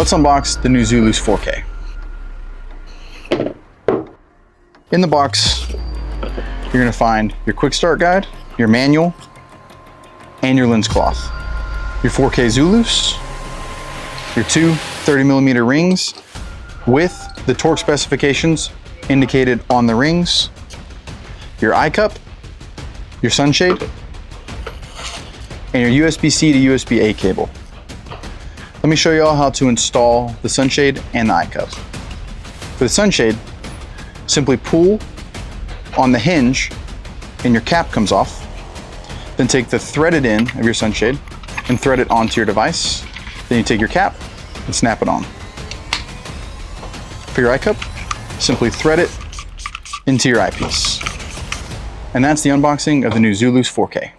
let's unbox the new ZULUS 4K. In the box, you're gonna find your quick start guide, your manual, and your lens cloth. Your 4K ZULUS, your two 30mm rings with the torque specifications indicated on the rings, your eye cup, your sunshade, and your USB-C to USB-A cable. Let me show you all how to install the sunshade and the eye cup. For the sunshade, simply pull on the hinge and your cap comes off. Then take the threaded end of your sunshade and thread it onto your device. Then you take your cap and snap it on. For your eye cup, simply thread it into your eyepiece. And that's the unboxing of the new ZULUS 4K.